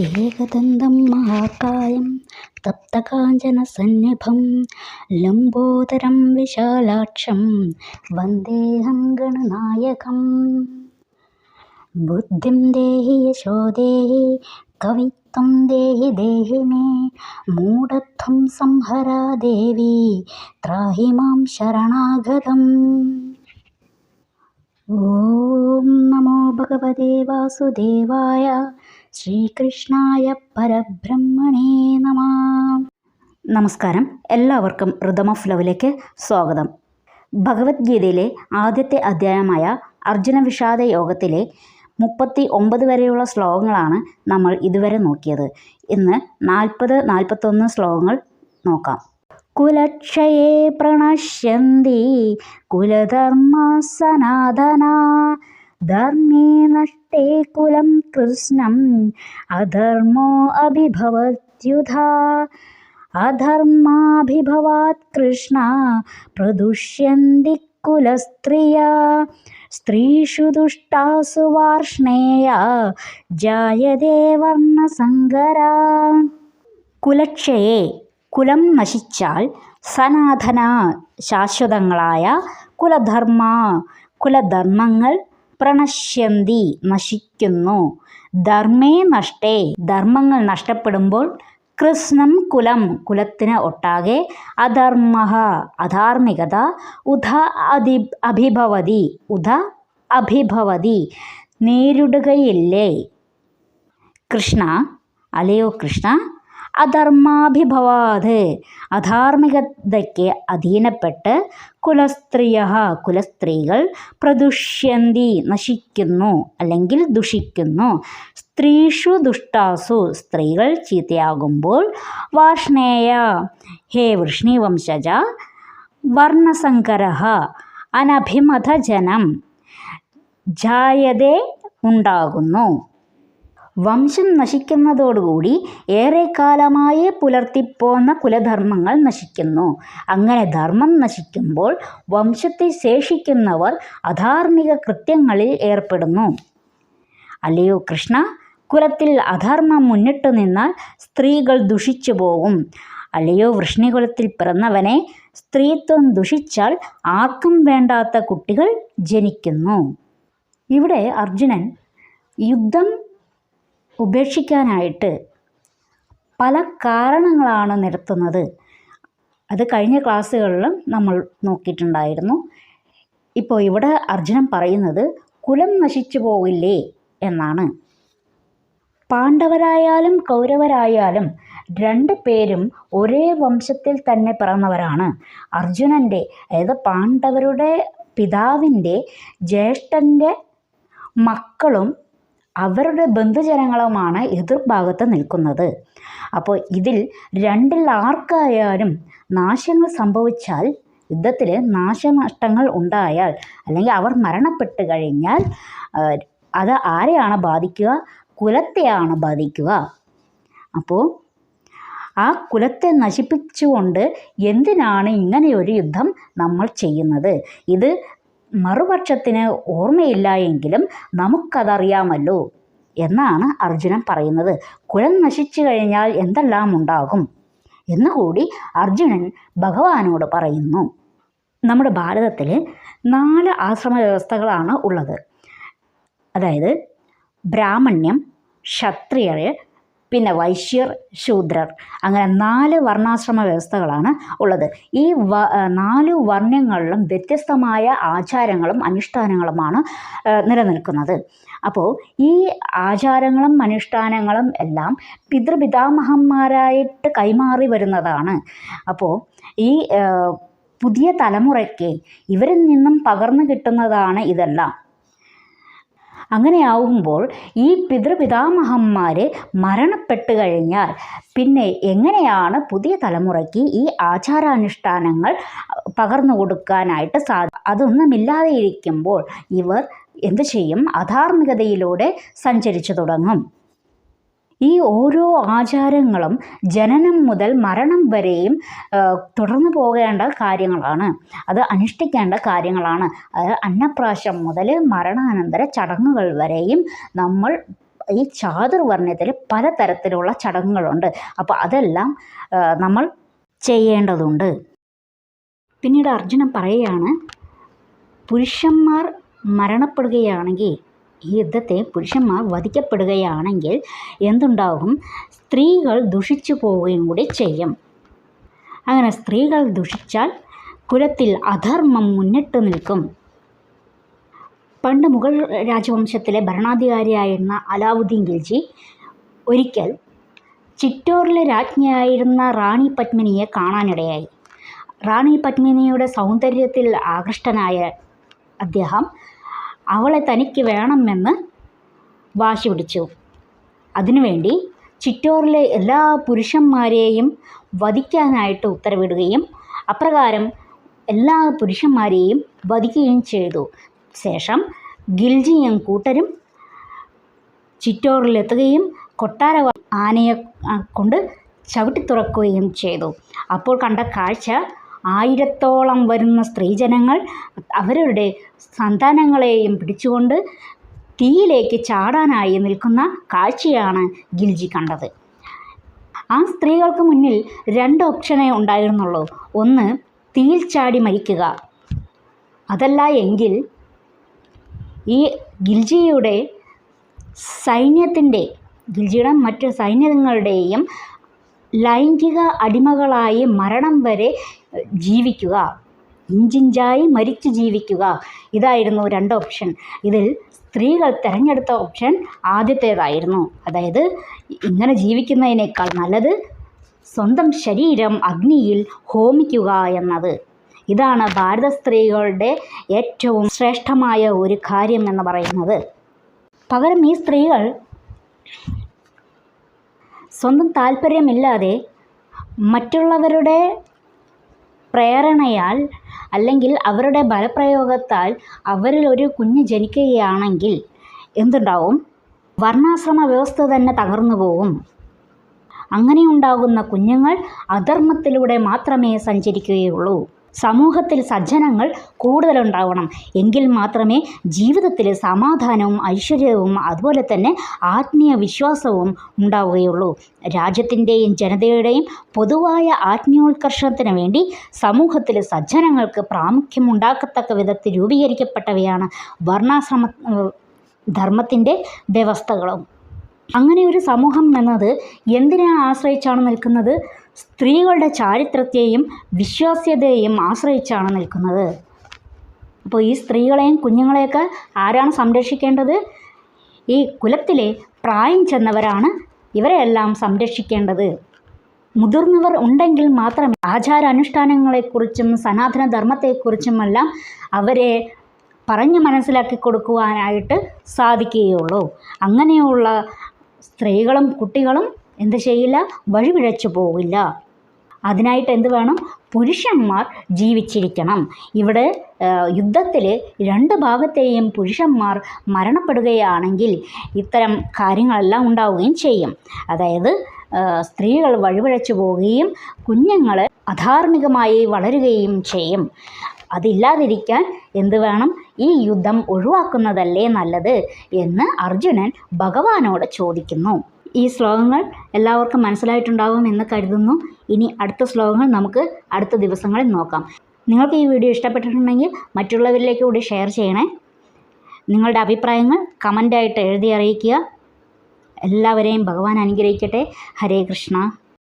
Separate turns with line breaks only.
ഏകദന്തം മഹാകായം തപ്തകാഞ്ചനസന്നിഭം ലംബോദരം വിശാലാക്ഷം വന്ദേഹം ഗണനായകം. ബുദ്ധിം ദേഹി യശോ ദേഹി കവിത്വം ദേഹി ദേഹി may മൂഢത്വം സംഹര ദേവി ത്രാഹി മാം ശരണാഗതം. ഓം നമോ ഭഗവതേ വാസുദേവായ ശ്രീകൃഷ്ണായ പരബ്രഹ്മണേ നമഃ. നമസ്കാരം, എല്ലാവർക്കും റിതം ഓഫ് ലവിലേക്ക് സ്വാഗതം. ഭഗവത്ഗീതയിലെ ആദ്യത്തെ അധ്യായമായ അർജുന വിഷാദ യോഗത്തിലെ 39 വരെയുള്ള ശ്ലോകങ്ങളാണ് നമ്മൾ ഇതുവരെ നോക്കിയത്. ഇന്ന് 40-41 ശ്ലോകങ്ങൾ നോക്കാം. കുലക്ഷയേ പ്രണശ്യന്തി കുലധർമ്മ സനാതനാ ധർമ്മേ നഷ്ടേ കുലം കൃഷ്ണം അധർമ്മോ അഭിഭവത്യുധാ അധർമാഭിഭവാത് കൃഷ്ണ പ്രദുഷ്യന്തി കുലസ്ത്രിയാ സ്ത്രീഷു ദുഷ്ടാസു വാർഷ്ണേയ ജായതേ വർണ്ണസങ്കരാ. കുലക്ഷയേ കുലം നശിച്ചാൽ, സനാതന ശാശ്വതങ്ങളായ, കുലധർമ്മ കുലധർമ്മങ്ങൾ, പ്രണശ്യന്തി നശിക്കുന്നു, ധർമ്മേ നഷ്ടേ ധർമ്മങ്ങൾ നഷ്ടപ്പെടുമ്പോൾ, കൃഷ്ണം കുലം കുലത്തിന് ഒട്ടാകെ, അധർമ്മ അധാർമികത, ഉധ അഭിഭവതി ഉധ അഭിഭവതി നേരിടുകയില്ലേ. കൃഷ്ണ അലയോ കൃഷ്ണ, അധർമാഭിഭവാത് അധാർമികതയ്ക്ക് അധീനപ്പെട്ട്, കുലസ്ത്രീയ കുലസ്ത്രീകൾ, പ്രദുഷ്യന്തി നശിക്കുന്നു അല്ലെങ്കിൽ ദുഷിക്കുന്നു, സ്ത്രീഷു ദുഷ്ടാസു സ്ത്രീകൾ ചീത്തയാകുമ്പോൾ, വാർഷ്ണേയ ഹേ വൃഷ്ണിവംശജ, വർണ്ണസങ്കര അനഭിമതജനം, ജായതേ ഉണ്ടാകുന്നു. വംശം നശിക്കുന്നതോടുകൂടി ഏറെക്കാലമായി പുലർത്തിപ്പോന്ന കുലധർമ്മങ്ങൾ നശിക്കുന്നു. അങ്ങനെ ധർമ്മം നശിക്കുമ്പോൾ വംശത്തിൽ ശേഷിക്കുന്നവർ അധാർമിക കൃത്യങ്ങളിൽ ഏർപ്പെടുന്നു. അല്ലയോ കൃഷ്ണ, കുലത്തിൽ അധർമ്മം മുന്നിട്ടു നിന്നാൽ സ്ത്രീകൾ ദുഷിച്ചു പോകും. അല്ലയോ വൃഷ്ണികുലത്തിൽ പിറന്നവനെ, സ്ത്രീത്വം ദുഷിച്ചാൽ ആർക്കും വേണ്ടാത്ത കുട്ടികൾ ജനിക്കുന്നു. ഇവിടെ അർജുനൻ യുദ്ധം ഉപേക്ഷിക്കാനായിട്ട് പല കാരണങ്ങളാണ് നിരത്തുന്നത്. അത് കഴിഞ്ഞ ക്ലാസ്സുകളിലും നമ്മൾ നോക്കിയിട്ടുണ്ടായിരുന്നു. ഇപ്പോൾ ഇവിടെ അർജുനൻ പറയുന്നത് കുലം നശിച്ചു പോകില്ലേ എന്നാണ്. പാണ്ഡവരായാലും കൗരവരായാലും 2 പേരും ഒരേ വംശത്തിൽ തന്നെ പിറന്നവരാണ്. അർജുനൻ്റെ, അതായത് പാണ്ഡവരുടെ പിതാവിൻ്റെ ജ്യേഷ്ഠൻ്റെ മക്കളും അവരുടെ ബന്ധുജനങ്ങളുമാണ് എതിർഭാഗത്ത് നിൽക്കുന്നത്. അപ്പോൾ ഇതിൽ 2-ൽ ആർക്കായാലും നാശങ്ങൾ സംഭവിച്ചാൽ, യുദ്ധത്തിൽ നാശനഷ്ടങ്ങൾ ഉണ്ടായാൽ, അല്ലെങ്കിൽ അവർ മരണപ്പെട്ട് കഴിഞ്ഞാൽ അത് ആരെയാണ് ബാധിക്കുക? കുലത്തെയാണ് ബാധിക്കുക. അപ്പോൾ ആ കുലത്തെ നശിപ്പിച്ചുകൊണ്ട് എന്തിനാണ് ഇങ്ങനെയൊരു യുദ്ധം നമ്മൾ ചെയ്യുന്നത്? ഇത് മറുപക്ഷത്തിന് ഓർമ്മയില്ല എങ്കിലും നമുക്കതറിയാമല്ലോ എന്നാണ് അർജുനൻ പറയുന്നത്. കുലം നശിച്ചു കഴിഞ്ഞാൽ എന്തെല്ലാം ഉണ്ടാകും എന്നുകൂടി അർജുനൻ ഭഗവാനോട് പറയുന്നു. നമ്മുടെ ഭാരതത്തിൽ 4 ആശ്രമ വ്യവസ്ഥകളാണ് ഉള്ളത്. അതായത് ബ്രാഹ്മണ്യം, ക്ഷത്രിയർ, പിന്നെ വൈശ്യർ, ശൂദ്രർ, അങ്ങനെ 4 വർണ്ണാശ്രമ വ്യവസ്ഥകളാണ് ഉള്ളത്. ഈ 4 വർണ്ണങ്ങളിലും വ്യത്യസ്തമായ ആചാരങ്ങളും അനുഷ്ഠാനങ്ങളുമാണ് നിലനിൽക്കുന്നത്. അപ്പോൾ ഈ ആചാരങ്ങളും അനുഷ്ഠാനങ്ങളും എല്ലാം പിതൃപിതാമഹന്മാരായിട്ട് കൈമാറി വരുന്നതാണ്. അപ്പോൾ ഈ പുതിയ തലമുറയ്ക്ക് ഇവരിൽ നിന്നും പകർന്നു കിട്ടുന്നതാണ് ഇതെല്ലാം. അങ്ങനെയാവുമ്പോൾ ഈ പിതൃപിതാമഹന്മാർ മരണപ്പെട്ട് കഴിഞ്ഞാൽ പിന്നെ എങ്ങനെയാണ് പുതിയ തലമുറയ്ക്ക് ഈ ആചാരാനുഷ്ഠാനങ്ങൾ പകർന്നു കൊടുക്കാനായിട്ട് അതൊന്നുമില്ലാതെ ഇരിക്കുമ്പോൾ ഇവർ എന്തു ചെയ്യും? അധാർമികതയിലൂടെ സഞ്ചരിച്ചു തുടങ്ങും. ഈ ഓരോ ആചാരങ്ങളും ജനനം മുതൽ മരണം വരെയും തുടർന്നു പോകേണ്ട കാര്യങ്ങളാണ്. അത് അനുഷ്ഠിക്കേണ്ട കാര്യങ്ങളാണ്. അത് അന്നപ്രാശം മുതൽ മരണാനന്തര ചടങ്ങുകൾ വരെയും നമ്മൾ ഈ ചാതുർവർണ്ണയത്തിൽ പലതരത്തിലുള്ള ചടങ്ങുകളുണ്ട്. അപ്പോൾ അതെല്ലാം നമ്മൾ ചെയ്യേണ്ടതുണ്ട്. പിന്നീട് അർജുനൻ പറയുകയാണ്, പുരുഷന്മാർ മരണപ്പെടുകയാണെങ്കിൽ, ഈ യുദ്ധത്തെ പുരുഷന്മാർ വധിക്കപ്പെടുകയാണെങ്കിൽ എന്തുണ്ടാകും? സ്ത്രീകൾ ദുഷിച്ചു പോവുകയും കൂടി ചെയ്യും. അങ്ങനെ സ്ത്രീകൾ ദുഷിച്ചാൽ കുലത്തിൽ അധർമ്മം മുന്നിട്ട് നിൽക്കും. പണ്ട് മുഗൾ രാജവംശത്തിലെ ഭരണാധികാരിയായിരുന്ന അലാവുദ്ദീൻ ഖിൽജി ഒരിക്കൽ ചിറ്റോറിലെ രാജ്ഞിയായിരുന്ന റാണി പത്മിനിയെ കാണാനിടയായി. റാണി പത്മിനിയുടെ സൗന്ദര്യത്തിൽ ആകൃഷ്ടനായ അദ്ദേഹം അവളെ തനിക്ക് വേണമെന്ന് വാശി പിടിച്ചു. അതിനുവേണ്ടി ചിറ്റോറിലെ എല്ലാ പുരുഷന്മാരെയും വധിക്കാനായിട്ട് ഉത്തരവിടുകയും അപ്രകാരം എല്ലാ പുരുഷന്മാരെയും വധിക്കുകയും ചെയ്തു. ശേഷം ഖിൽജിയും കൂട്ടരും ചിറ്റോറിലെത്തുകയും കൊട്ടാര ആനയെ കൊണ്ട് ചവിട്ടിത്തുറക്കുകയും ചെയ്തു. അപ്പോൾ കണ്ട കാഴ്ച, 1000ഓളം വരുന്ന സ്ത്രീജനങ്ങൾ അവരുടെ സന്താനങ്ങളെയും പിടിച്ചുകൊണ്ട് തീയിലേക്ക് ചാടാനായി നിൽക്കുന്ന കാഴ്ചയാണ് ഖിൽജി കണ്ടത്. ആ സ്ത്രീകൾക്ക് മുന്നിൽ 2 ഓപ്ഷനേ ഉണ്ടായിരുന്നുള്ളൂ. ഒന്ന്, തീയിൽ ചാടി മരിക്കുക. അതല്ല എങ്കിൽ ഈ ഖിൽജിയുടെ മറ്റ് സൈന്യങ്ങളുടെയും ലൈംഗിക അടിമകളായി മരണം വരെ ജീവിക്കുക, ഇഞ്ചിഞ്ചായി മരിച്ചു ജീവിക്കുക. ഇതായിരുന്നു 2 ഓപ്ഷൻ. ഇതിൽ സ്ത്രീകൾ തിരഞ്ഞെടുത്ത ഓപ്ഷൻ ആദ്യത്തേതായിരുന്നു. അതായത് ഇങ്ങനെ ജീവിക്കുന്നതിനേക്കാൾ നല്ലത് സ്വന്തം ശരീരം അഗ്നിയിൽ ഹോമിക്കുക എന്നത്. ഇതാണ് ഭാരത സ്ത്രീകളുടെ ഏറ്റവും ശ്രേഷ്ഠമായ ഒരു കാര്യം എന്ന് പറയുന്നത്. പകരം ഈ സ്ത്രീകൾ സ്വന്തം താല്പര്യമില്ലാതെ മറ്റുള്ളവരുടെ പ്രേരണയാൽ അല്ലെങ്കിൽ അവരുടെ ബലപ്രയോഗത്താൽ അവരിൽ ഒരു കുഞ്ഞ് ജനിക്കുകയാണെങ്കിൽ എന്തുണ്ടാവും? വർണ്ണാശ്രമ വ്യവസ്ഥ തന്നെ തകർന്നു പോകും. അങ്ങനെ ഉണ്ടാകുന്ന കുഞ്ഞുങ്ങൾ അധർമ്മത്തിലൂടെ മാത്രമേ സഞ്ചരിക്കുകയുള്ളൂ. സമൂഹത്തിൽ സജ്ജനങ്ങൾ കൂടുതലുണ്ടാവണം. എങ്കിൽ മാത്രമേ ജീവിതത്തിൽ സമാധാനവും ഐശ്വര്യവും അതുപോലെ തന്നെ ആത്മീയ വിശ്വാസവും ഉണ്ടാവുകയുള്ളൂ. രാജ്യത്തിൻ്റെയും ജനതയുടെയും പൊതുവായ ആത്മീയോത്കർഷണത്തിന് വേണ്ടി സമൂഹത്തിൽ സജ്ജനങ്ങൾക്ക് പ്രാമുഖ്യമുണ്ടാക്കത്തക്ക വിധത്തിൽ രൂപീകരിക്കപ്പെട്ടവയാണ് വർണ്ണാശ്രമ ധർമ്മത്തിൻ്റെ വ്യവസ്ഥകളും. അങ്ങനെ ഒരു സമൂഹം എന്നത് എന്തിനെ ആശ്രയിച്ചാണ് നിൽക്കുന്നത്? സ്ത്രീകളുടെ ചാരിത്രത്തെയും വിശ്വാസ്യതയെയും ആശ്രയിച്ചാണ് നിൽക്കുന്നത്. അപ്പോൾ ഈ സ്ത്രീകളെയും കുഞ്ഞുങ്ങളെയൊക്കെ ആരാണ് സംരക്ഷിക്കേണ്ടത്? ഈ കുലത്തിലെ പ്രായം ചെന്നവരാണ് ഇവരെയെല്ലാം സംരക്ഷിക്കേണ്ടത്. മുതിർന്നവർ ഉണ്ടെങ്കിൽ മാത്രമേ ആചാരാനുഷ്ഠാനങ്ങളെക്കുറിച്ചും സനാതന ധർമ്മത്തെക്കുറിച്ചുമെല്ലാം അവരെ പറഞ്ഞ് മനസ്സിലാക്കി കൊടുക്കുവാനായിട്ട് സാധിക്കുകയുള്ളൂ. അങ്ങനെയുള്ള സ്ത്രീകളും കുട്ടികളും എന്ത് ചെയ്യില്ല? വഴിപിഴച്ചു പോവില്ല. അതിനായിട്ട് എന്ത് വേണം? പുരുഷന്മാർ ജീവിച്ചിരിക്കണം. ഇവിടെ യുദ്ധത്തിൽ 2 ഭാഗത്തെയും പുരുഷന്മാർ മരണപ്പെടുകയാണെങ്കിൽ ഇത്തരം കാര്യങ്ങളെല്ലാം ഉണ്ടാവുകയും ചെയ്യും. അതായത് സ്ത്രീകൾ വഴിപിഴച്ചു പോവുകയും കുഞ്ഞുങ്ങൾ അധാർമികമായി വളരുകയും ചെയ്യും. അതില്ലാതിരിക്കാൻ എന്ത് വേണം? ഈ യുദ്ധം ഒഴിവാക്കുന്നതല്ലേ നല്ലത് എന്ന് അർജുനൻ ഭഗവാനോട് ചോദിക്കുന്നു. ഈ ശ്ലോകങ്ങൾ എല്ലാവർക്കും മനസ്സിലായിട്ടുണ്ടാകും എന്ന് കരുതുന്നു. ഇനി അടുത്ത ശ്ലോകങ്ങൾ നമുക്ക് അടുത്ത ദിവസങ്ങളിൽ നോക്കാം. നിങ്ങൾക്ക് ഈ വീഡിയോ ഇഷ്ടപ്പെട്ടിട്ടുണ്ടെങ്കിൽ മറ്റുള്ളവരിലേക്ക് കൂടി ഷെയർ ചെയ്യണേ. നിങ്ങളുടെ അഭിപ്രായങ്ങൾ കമൻ്റായിട്ട് എഴുതി അറിയിക്കുക. എല്ലാവരെയും ഭഗവാൻ അനുഗ്രഹിക്കട്ടെ. ഹരേ കൃഷ്ണ.